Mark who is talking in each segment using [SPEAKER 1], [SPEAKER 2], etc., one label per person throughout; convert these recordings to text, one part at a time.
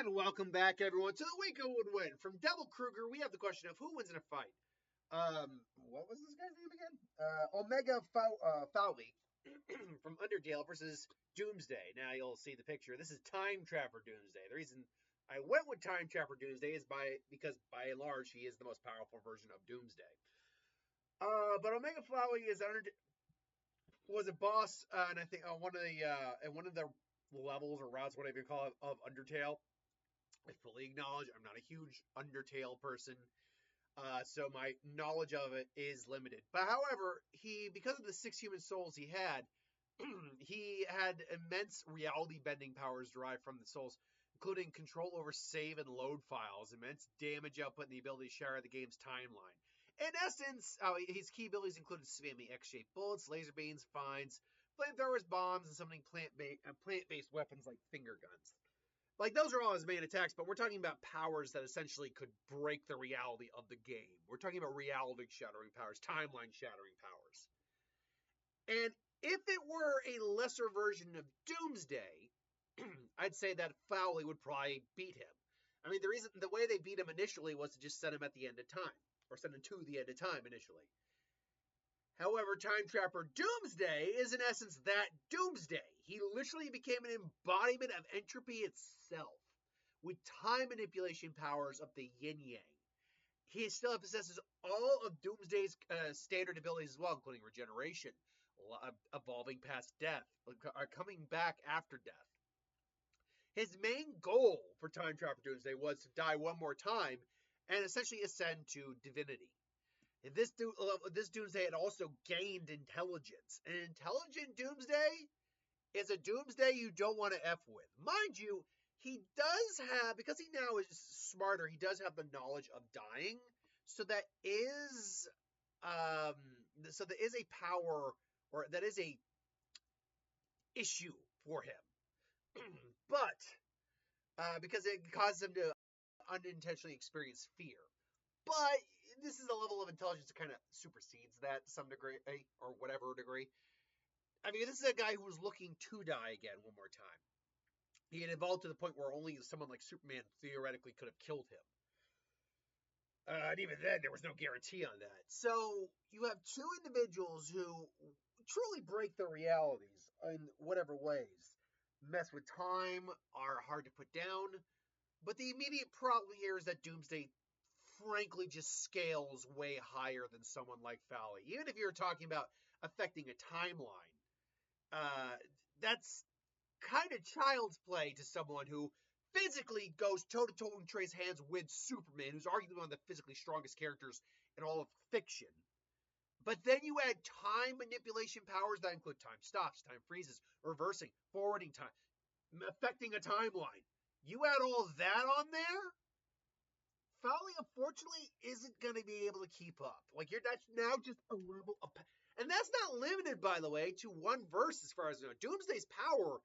[SPEAKER 1] And welcome back, everyone, to the Waco Would Win. From Devil Kruger, we have the question of who wins in a fight. What was this guy's name again? Fowey from Undertale versus Doomsday. Now you'll see the picture. This is Time Trapper Doomsday. The reason I went with Time Trapper Doomsday is because by and large he is the most powerful version of Doomsday. But Omega Fowey was a boss, and I think one of the levels or routes, whatever you call it, of Undertale. I fully acknowledge I'm not a huge Undertale person, so my knowledge of it is limited. But however, because of the 6 human souls he had, he had immense reality bending powers derived from the souls, including control over save and load files, immense damage output, and the ability to share the game's timeline. In essence, his key abilities included spamming X-shaped bullets, laser beams, vines, flamethrowers, bombs, and summoning plant-based weapons like finger guns. Like, those are all his main attacks, but we're talking about powers that essentially could break the reality of the game. We're talking about reality-shattering powers, timeline-shattering powers. And if it were a lesser version of Doomsday, I'd say that Fowey would probably beat him. I mean, the way they beat him initially was to just send him at the end of time, or send him to the end of time initially. However, Time Trapper Doomsday is in essence that Doomsday. He literally became an embodiment of entropy itself, with time manipulation powers of the yin-yang. He still possesses all of Doomsday's standard abilities as well, including regeneration, evolving past death, coming back after death. His main goal for Time Trapper Doomsday was to die one more time and essentially ascend to divinity. This Doomsday had also gained intelligence. An intelligent Doomsday is a Doomsday you don't want to F with. Mind you, he does have, because he now is smarter, he does have the knowledge of dying. So that is a power, or that is a issue for him. But because it causes him to unintentionally experience fear. But this is a level of intelligence that kind of supersedes that to some degree, or whatever degree. I mean, this is a guy who was looking to die again one more time. He had evolved to the point where only someone like Superman theoretically could have killed him. And even then, there was no guarantee on that. So you have two individuals who truly break their realities in whatever ways. Mess with time, are hard to put down. But the immediate problem here is that Doomsday frankly just scales way higher than someone like Fowey. Even if you're talking about affecting a timeline, that's kind of child's play to someone who physically goes toe-to-toe and trades hands with Superman, who's arguably one of the physically strongest characters in all of fiction. But then you add time manipulation powers that include time stops, time freezes, reversing, forwarding time, affecting a timeline. You add all that on there, Fowey, unfortunately, isn't going to be able to keep up. That's now just a level of... And that's not limited, by the way, to one verse as far as I know. Doomsday's power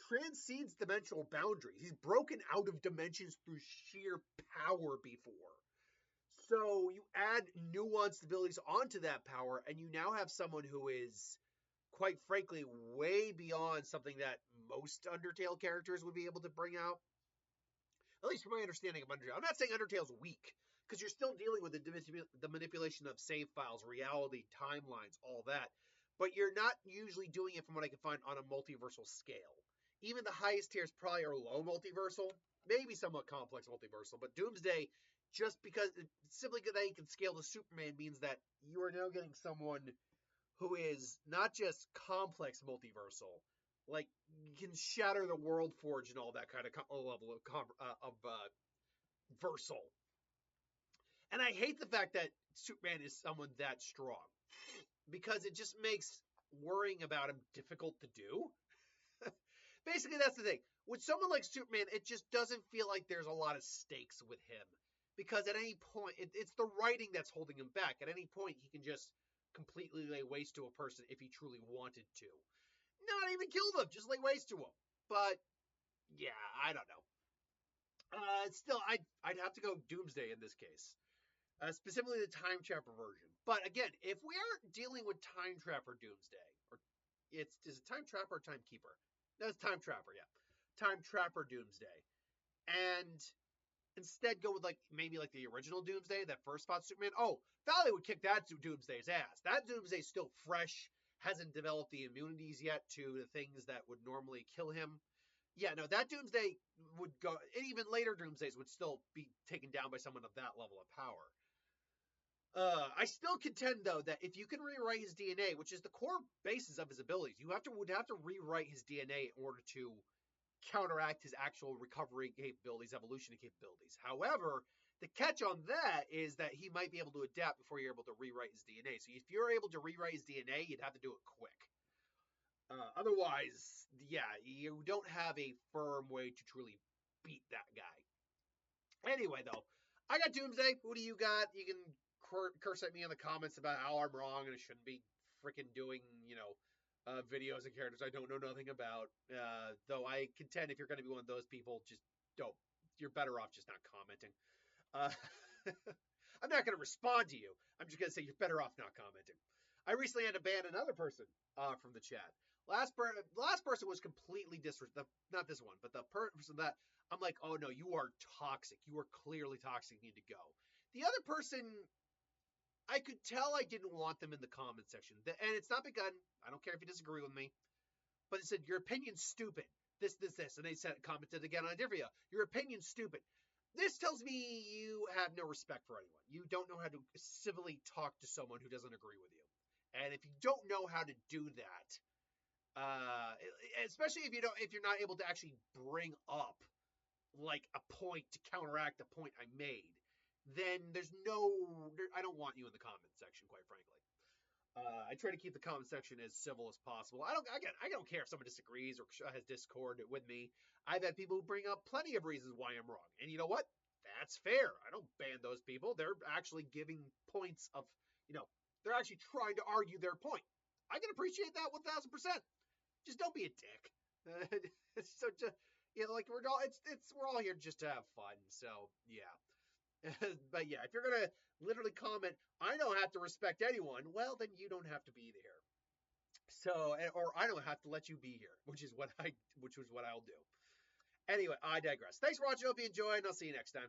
[SPEAKER 1] transcends dimensional boundaries. He's broken out of dimensions through sheer power before. So you add nuanced abilities onto that power, and you now have someone who is, quite frankly, way beyond something that most Undertale characters would be able to bring out. At least from my understanding of Undertale. I'm not saying Undertale's weak, because you're still dealing with the manipulation of save files, reality, timelines, all that. But you're not usually doing it from what I can find on a multiversal scale. Even the highest tiers probably are low multiversal, maybe somewhat complex multiversal. But Doomsday, just because simply because he can scale to Superman, means that you are now getting someone who is not just complex multiversal, like can shatter the world forge and all that kind of level of versal. And I hate the fact that Superman is someone that strong, because it just makes worrying about him difficult to do. Basically, that's the thing. With someone like Superman, it just doesn't feel like there's a lot of stakes with him, because at any point, it's the writing that's holding him back. At any point, he can just completely lay waste to a person if he truly wanted to. Not even kill them, just lay waste to them. But yeah, I don't know. Still, I'd have to go Doomsday in this case, specifically the Time Trapper version. But again, if we aren't dealing with Time Trapper Doomsday, or is it Time Trapper or Timekeeper? No, it's Time Trapper. Yeah, Time Trapper Doomsday. and instead go with maybe the original Doomsday that first fought Superman. Oh, Fowey would kick that Doomsday's ass. That Doomsday's still fresh, hasn't developed the immunities yet to the things that would normally kill him. Yeah, no, that Doomsday would go, and even later Doomsdays would still be taken down by someone of that level of power. I still contend though that if you can rewrite his DNA, which is the core basis of his abilities, would have to rewrite his DNA in order to counteract his actual recovery capabilities, evolution capabilities. However, the catch on that is that he might be able to adapt before you're able to rewrite his DNA. So if you're able to rewrite his DNA, you'd have to do it quick. Otherwise, yeah, you don't have a firm way to truly beat that guy. Anyway, though, I got Doomsday. Who do you got? You can curse at me in the comments about how I'm wrong and I shouldn't be freaking doing, videos and characters I don't know nothing about. Though I contend if you're going to be one of those people, just don't. You're better off just not commenting. Uh, I'm not going to respond to you. I'm just going to say you're better off not commenting. I recently had to ban another person from the chat. Last person was completely disrespectful. Not this one, but the person that I'm like, oh no, you are toxic. You are clearly toxic. You need to go. The other person, I could tell I didn't want them in the comment section. And it's not begun. I don't care if you disagree with me. But it said, your opinion's stupid. This. And they commented again on a different video. Your opinion's stupid. This tells me you have no respect for anyone. You don't know how to civilly talk to someone who doesn't agree with you. And if you don't know how to do that, especially if you're not able to actually bring up like a point to counteract the point I made, then I don't want you in the comment section, quite frankly. I try to keep the comment section as civil as possible. I don't care if someone disagrees or has discord with me. I've had people who bring up plenty of reasons why I'm wrong, and you know what? That's fair. I don't ban those people. They're actually giving points of, they're actually trying to argue their point. I can appreciate that 1,000%. Just don't be a dick. So just, we're all here just to have fun. So yeah. But yeah, if you're gonna literally comment, I don't have to respect anyone, well then you don't have to be here. So, or I don't have to let you be here, which is what I'll do. Anyway, I digress. Thanks for watching. Hope you enjoyed, and I'll see you next time.